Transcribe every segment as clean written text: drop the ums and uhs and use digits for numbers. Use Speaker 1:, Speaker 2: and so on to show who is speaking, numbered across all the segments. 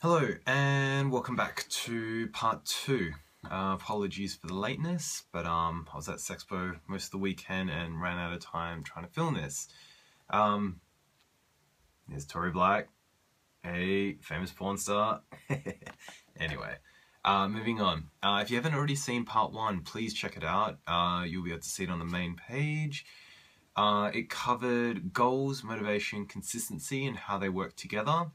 Speaker 1: Hello and welcome back to part 2. Apologies for the lateness, but I was at Sexpo most of the weekend and ran out of time trying to film this. There's Tory Black, a famous porn star. Anyway, moving on. If you haven't already seen part 1, please check it out. You'll be able to see it on the main page. It covered goals, motivation, consistency, and how they work together.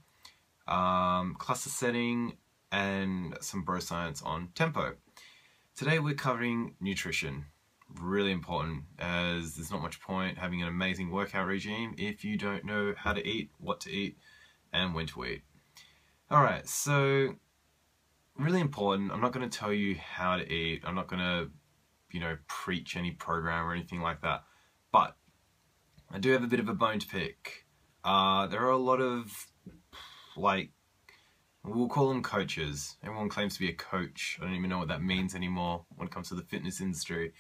Speaker 1: Cluster setting, and some bro science on tempo. Today we're covering nutrition. Really important, as there's not much point having an amazing workout regime if you don't know how to eat, what to eat, and when to eat. Alright, so really important. I'm not going to tell you how to eat. I'm not going to, preach any program or anything like that. But I do have a bit of a bone to pick. There are a lot of we'll call them coaches. Everyone claims to be a coach. I don't even know what that means anymore when it comes to the fitness industry.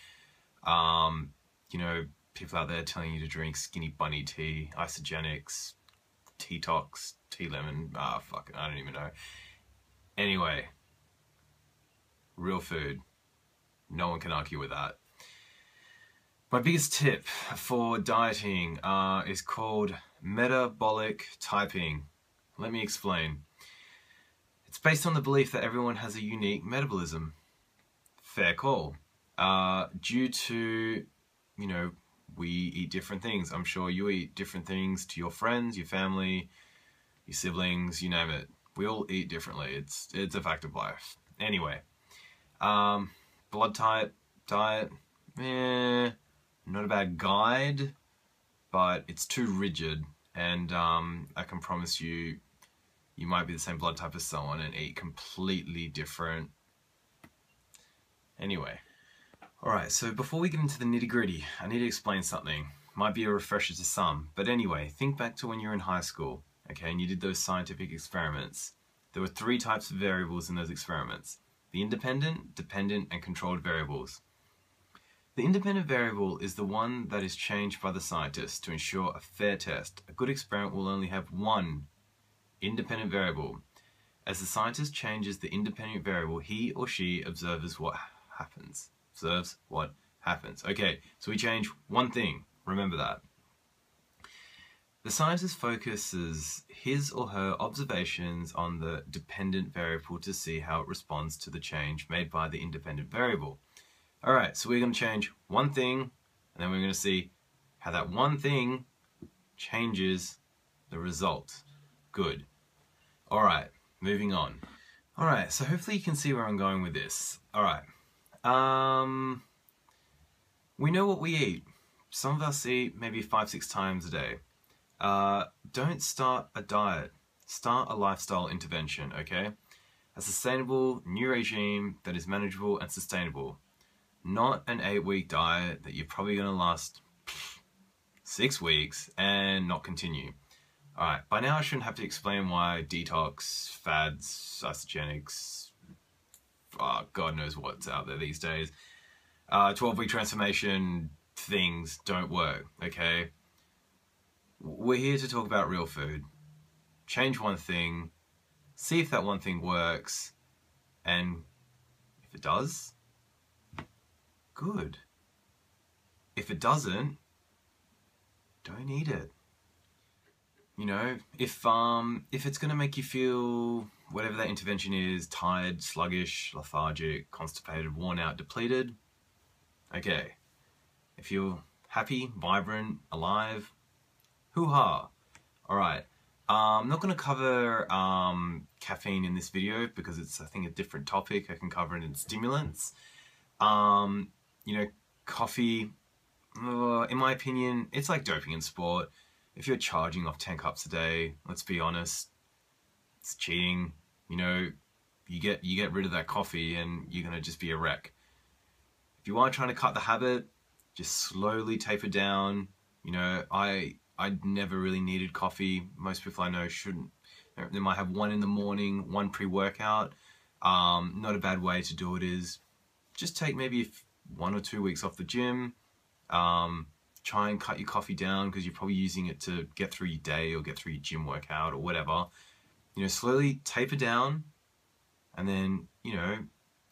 Speaker 1: People out there telling you to drink skinny bunny tea, isogenics, T-tox, tea lemon, fuck it, I don't even know. Anyway, real food. No one can argue with that. My biggest tip for dieting is called metabolic typing. Let me explain. It's based on the belief that everyone has a unique metabolism. Fair call. Due to, we eat different things. I'm sure you eat different things to your friends, your family, your siblings, you name it. We all eat differently. It's a fact of life. Anyway, blood type, diet, not a bad guide, but it's too rigid. And I can promise you, you might be the same blood type as someone and eat completely different. Anyway. Alright, so before we get into the nitty-gritty, I need to explain something. Might be a refresher to some. But anyway, think back to when you were in high school, okay, and you did those scientific experiments. There were 3 types of variables in those experiments. The independent, dependent, and controlled variables. The independent variable is the one that is changed by the scientist to ensure a fair test. A good experiment will only have one independent variable. As the scientist changes the independent variable, he or she observes what happens. Okay, so we change one thing. Remember that. The scientist focuses his or her observations on the dependent variable to see how it responds to the change made by the independent variable. Alright, so we're going to change one thing, and then we're going to see how that one thing changes the result. Good. Alright, moving on. Alright, so hopefully you can see where I'm going with this. Alright. We know what we eat. Some of us eat maybe 5-6 times a day. Don't start a diet. Start a lifestyle intervention, okay? A sustainable new regime that is manageable and sustainable. Not an 8-week diet that you're probably going to last 6 weeks and not continue. Alright, by now I shouldn't have to explain why detox, fads, isogenics, God knows what's out there these days, 12-week transformation things don't work, okay? We're here to talk about real food. Change one thing, see if that one thing works, and if it does, good. If it doesn't, don't eat it. If it's going to make you feel, whatever that intervention is, tired, sluggish, lethargic, constipated, worn out, depleted, okay. If you're happy, vibrant, alive, hoo-ha. Alright, I'm not going to cover caffeine in this video because it's, I think, a different topic. I can cover it in stimulants. Coffee, in my opinion, it's like doping in sport. If you're charging off 10 cups a day, let's be honest, it's cheating. You get rid of that coffee and you're going to just be a wreck. If you are trying to cut the habit, just slowly taper down. I never really needed coffee. Most people I know shouldn't. They might have one in the morning, one pre-workout. Not a bad way to do it is just take maybe 1 or 2 weeks off the gym. Try and cut your coffee down because you're probably using it to get through your day or get through your gym workout or whatever. You know, slowly taper down, and then, you know,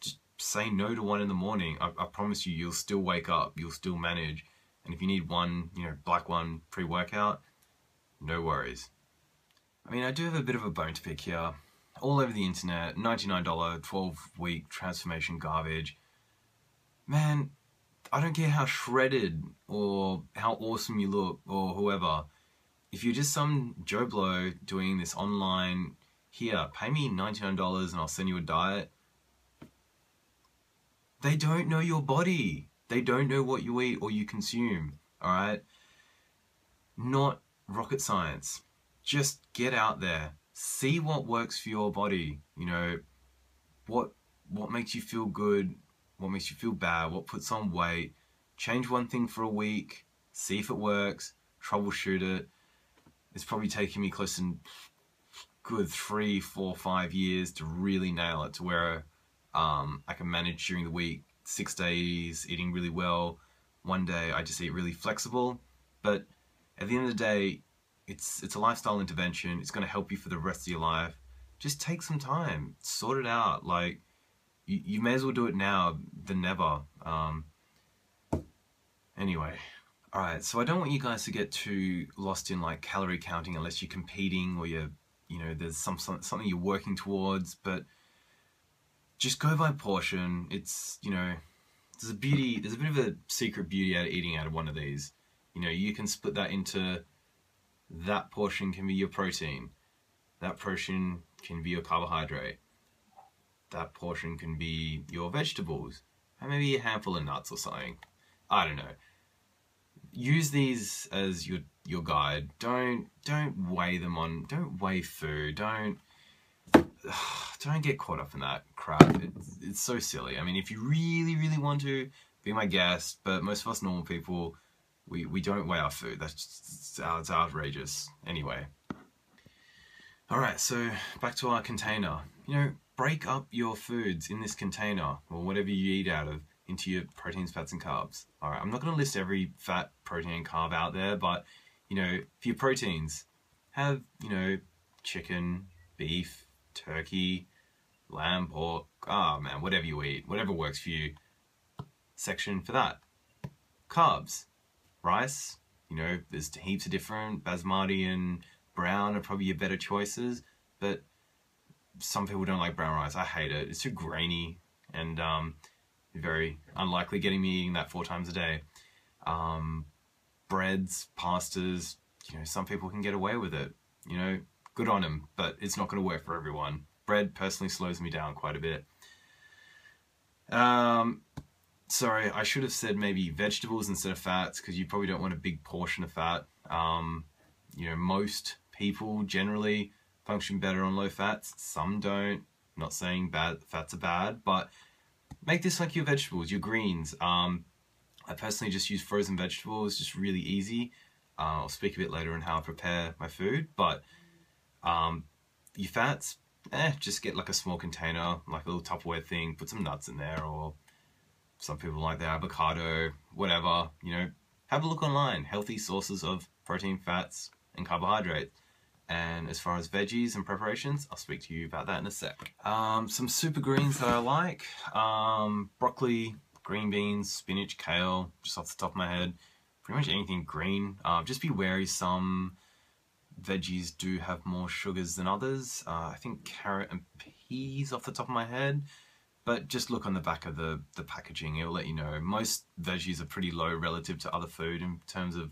Speaker 1: just say no to one in the morning. I promise you, you'll still wake up, you'll still manage. And if you need one, you know, black one pre-workout, no worries. I mean, I do have a bit of a bone to pick here. All over the internet, $99, 12-week transformation garbage. Man, I don't care how shredded or how awesome you look or whoever. If you're just some Joe Blow doing this online, here, pay me $99 and I'll send you a diet. They don't know your body. They don't know what you eat or you consume, all right? Not rocket science. Just get out there. See what works for your body. You know, what makes you feel good, what makes you feel bad, what puts on weight. Change one thing for a week, see if it works, troubleshoot it. It's probably taken me close to good 3, 4, 5 years to really nail it to where I can manage during the week 6 days eating really well. One day I just eat really flexible. But at the end of the day, it's a lifestyle intervention. It's going to help you for the rest of your life. Just take some time, sort it out. Like, you may as well do it now than never. Anyway, all right. So I don't want you guys to get too lost in like calorie counting unless you're competing or you know, there's something you're working towards. But just go by portion. It's, you know, there's a bit of a secret beauty out of eating out of one of these. You know, you can split that into, that portion can be your protein. That portion can be your carbohydrate. That portion can be your vegetables. And maybe a handful of nuts or something. I don't know. Use these as your guide. Don't weigh them on. Don't weigh food. Don't get caught up in that crap. It's so silly. I mean, if you really want to, be my guest. But most of us normal people, we don't weigh our food. That's just, it's outrageous. Anyway. All right. So back to our container. You know, break up your foods in this container or whatever you eat out of into your proteins, fats, and carbs. All right, I'm not going to list every fat, protein, and carb out there, but, you know, for your proteins, have, you know, chicken, beef, turkey, lamb, pork, man, whatever you eat, whatever works for you. Section for that. Carbs, rice, you know, there's heaps of different, basmati and brown are probably your better choices, but some people don't like brown rice. I hate it. It's too grainy and very unlikely getting me eating that 4 times a day. Breads, pastas, you know, some people can get away with it. You know, good on them, but it's not going to work for everyone. Bread personally slows me down quite a bit. Sorry, I should have said maybe vegetables instead of fats because you probably don't want a big portion of fat. You know, most people generally function better on low fats. Some don't. I'm not saying fats are bad, but make this like your vegetables, your greens. I personally just use frozen vegetables, just really easy. I'll speak a bit later on how I prepare my food, but your fats, just get like a small container, like a little Tupperware thing, put some nuts in there, or some people like the avocado, whatever, you know. Have a look online, healthy sources of protein, fats, and carbohydrate. And as far as veggies and preparations, I'll speak to you about that in a sec. Some super greens that I like. Broccoli, green beans, spinach, kale, just off the top of my head. Pretty much anything green. Just be wary, some veggies do have more sugars than others. I think carrot and peas off the top of my head. But just look on the back of the packaging, it'll let you know. Most veggies are pretty low relative to other food in terms of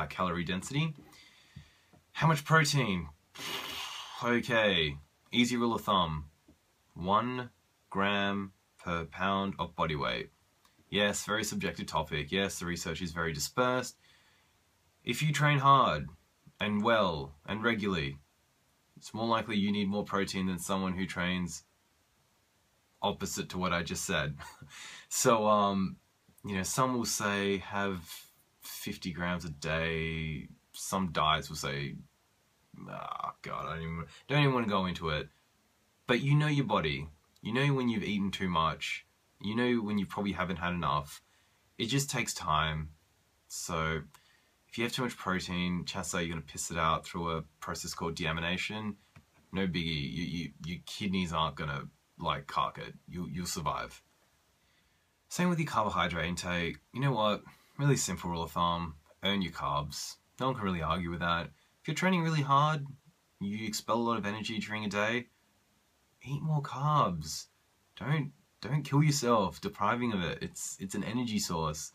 Speaker 1: calorie density. How much protein? Okay, easy rule of thumb. 1 gram per pound of body weight. Yes, very subjective topic. Yes, the research is very dispersed. If you train hard and well and regularly, it's more likely you need more protein than someone who trains opposite to what I just said. So, you know, some will say have 50 grams a day. Some diets will say, oh God, I don't even want to go into it. But you know your body. You know when you've eaten too much. You know when you probably haven't had enough. It just takes time. So if you have too much protein, chances are you're going to piss it out through a process called deamination. no biggie. Your kidneys aren't gonna like cark it. You'll survive. Same with your carbohydrate intake. You know what? Really simple rule of thumb. Earn your carbs. No one can really argue with that. If you're training really hard, you expel a lot of energy during a day, eat more carbs. Don't kill yourself depriving of it. It's an energy source.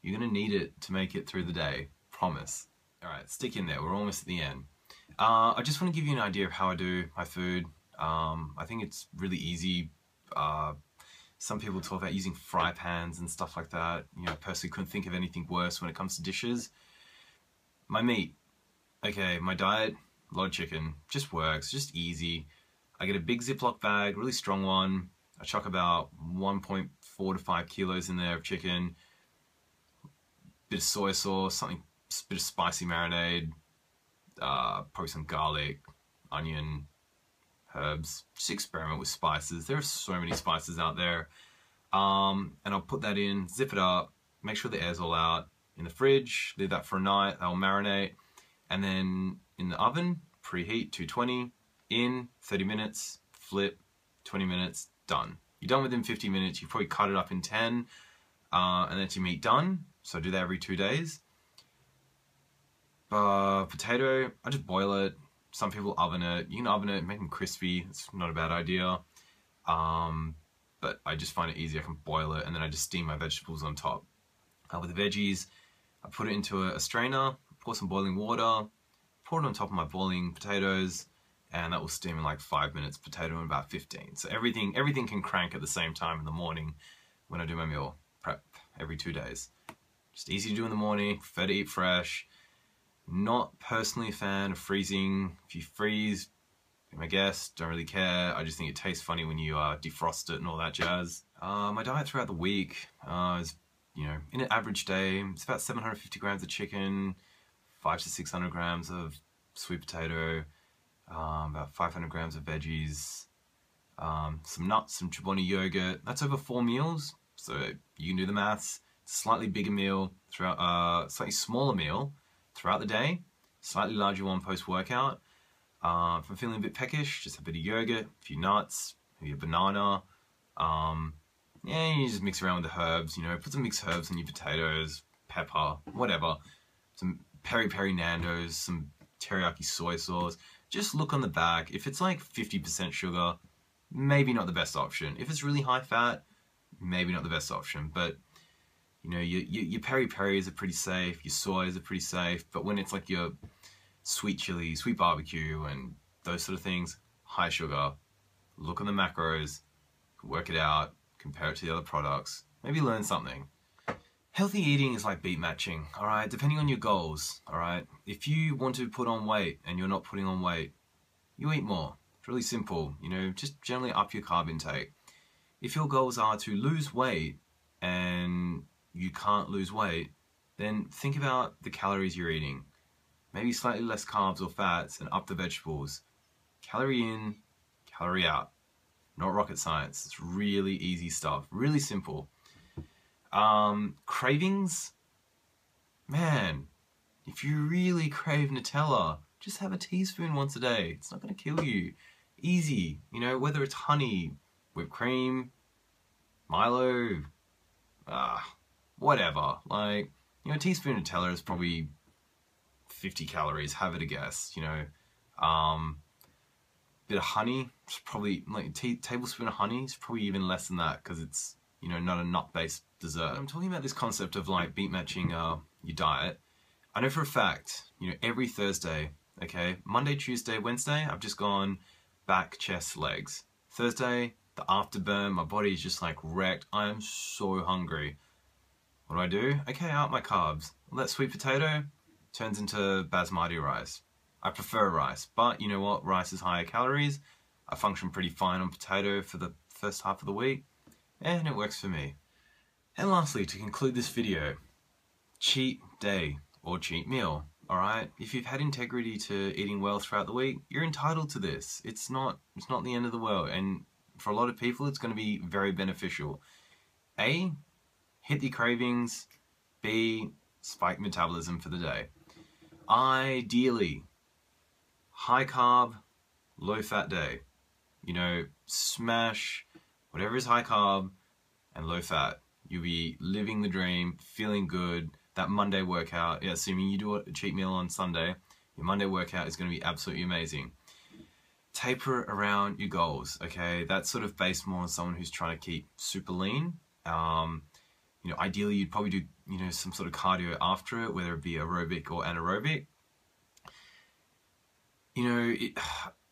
Speaker 1: You're gonna need it to make it through the day. Promise. Alright, stick in there. We're almost at the end. I just want to give you an idea of how I do my food. I think it's really easy. Some people talk about using fry pans and stuff like that. You know, I personally couldn't think of anything worse when it comes to dishes. My meat. Okay, my diet, a lot of chicken. Just works, just easy. I get a big Ziploc bag, really strong one. I chuck about 1.4 to 5 kilos in there of chicken. Bit of soy sauce, bit of spicy marinade. Probably some garlic, onion, herbs. Just experiment with spices. There are so many spices out there. And I'll put that in, zip it up, make sure the air's all out. In the fridge, leave that for a night, that'll marinate. And then in the oven, preheat 220, in 30 minutes, flip, 20 minutes, done. You're done within 50 minutes, you probably cut it up in 10, and that's your meat done. So do that every 2 days. Potato, I just boil it. Some people oven it. You can oven it, make them crispy. It's not a bad idea. But I just find it easy. I can boil it and then I just steam my vegetables on top. With the veggies, I put it into a strainer, pour some boiling water, pour it on top of my boiling potatoes, and that will steam in like 5 minutes, potato in about 15. So everything can crank at the same time in the morning when I do my meal prep every 2 days. Just easy to do in the morning, prefer to eat fresh. Not personally a fan of freezing. If you freeze, be my guest, don't really care. I just think it tastes funny when you defrost it and all that jazz. My diet throughout the week is, you know, in an average day, it's about 750 grams of chicken, 500 to 600 grams of sweet potato, about 500 grams of veggies, some nuts, some Chobani yogurt. That's over 4 meals, so you can do the maths. It's a slightly bigger meal throughout, slightly smaller meal throughout the day, slightly larger one post-workout. If I'm feeling a bit peckish, just a bit of yogurt, a few nuts, maybe a banana. Yeah, you just mix around with the herbs, you know, put some mixed herbs in your potatoes, pepper, whatever. Some peri-peri Nando's, some teriyaki soy sauce. Just look on the back. If it's like 50% sugar, maybe not the best option. If it's really high fat, maybe not the best option. But you know, your peri-peris are pretty safe, your soys are pretty safe, but when it's like your sweet chili, sweet barbecue, and those sort of things, high sugar. Look on the macros, work it out, compare it to the other products, maybe learn something. Healthy eating is like beat matching, alright? Depending on your goals, alright? If you want to put on weight and you're not putting on weight, you eat more. It's really simple, you know, just generally up your carb intake. If your goals are to lose weight and you can't lose weight, then think about the calories you're eating. Maybe slightly less carbs or fats and up the vegetables. Calorie in, calorie out. Not rocket science. It's really easy stuff. Really simple. Cravings? Man, if you really crave Nutella, just have a teaspoon once a day. It's not going to kill you. Easy. You know, whether it's honey, whipped cream, Milo, whatever. Like, you know, a teaspoon of Nutella is probably 50 calories, have it a guess, you know. Bit of honey, it's probably like a tablespoon of honey, it's probably even less than that because it's, you know, not a nut-based dessert. I'm talking about this concept of like beat matching your diet. I know for a fact, you know, every Thursday, okay, Monday, Tuesday, Wednesday, I've just gone back, chest, legs. Thursday, the afterburn, my body is just like wrecked. I am so hungry. What do? Okay, I up my carbs. Well, that sweet potato turns into basmati rice. I prefer rice, but you know what? Rice is higher calories. I function pretty fine on potato for the first half of the week, and it works for me. And lastly, to conclude this video, cheat day or cheat meal, alright? If you've had integrity to eating well throughout the week, you're entitled to this. It's not the end of the world, and for a lot of people, it's going to be very beneficial. A, hit the cravings. B, spike metabolism for the day. Ideally, high carb, low fat day. You know, smash whatever is high carb and low fat. You'll be living the dream, feeling good. That Monday workout, yeah, assuming you do a cheat meal on Sunday, your Monday workout is going to be absolutely amazing. Taper around your goals, okay? That's sort of based more on someone who's trying to keep super lean. You know, ideally you'd probably do, you know, some sort of cardio after it, whether it be aerobic or anaerobic. You know,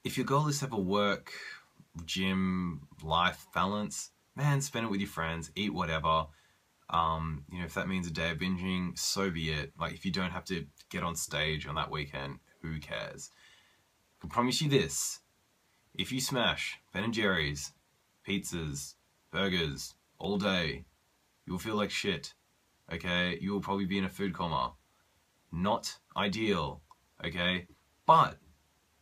Speaker 1: if your goal is to have a work, gym, life balance, man, spend it with your friends, eat whatever. You know, if that means a day of binging, so be it. Like, if you don't have to get on stage on that weekend, who cares? I can promise you this. If you smash Ben & Jerry's, pizzas, burgers, all day, you'll feel like shit, okay? You will probably be in a food coma. Not ideal, okay? But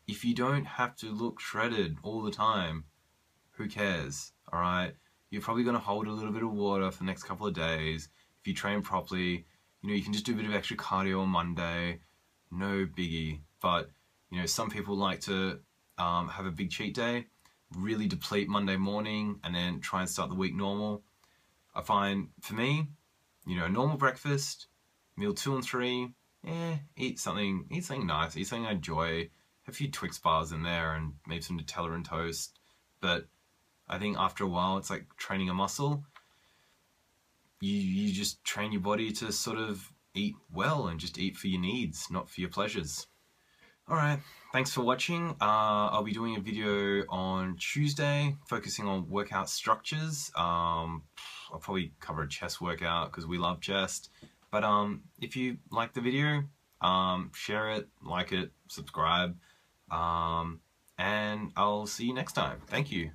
Speaker 1: if you don't have to look shredded all the time, who cares, all right? You're probably going to hold a little bit of water for the next couple of days. If you train properly, you know, you can just do a bit of extra cardio on Monday. No biggie. But, you know, some people like to have a big cheat day, really deplete Monday morning, and then try and start the week normal. I find, for me, you know, normal breakfast, meal 2 and 3, eat something nice, eat something I enjoy, have a few Twix bars in there, and maybe some Nutella and toast. But I think after a while, it's like training a muscle. You just train your body to sort of eat well and just eat for your needs, not for your pleasures. Alright, thanks for watching. I'll be doing a video on Tuesday focusing on workout structures. I'll probably cover a chest workout because we love chest. But if you like the video, share it, like it, subscribe, and I'll see you next time. Thank you.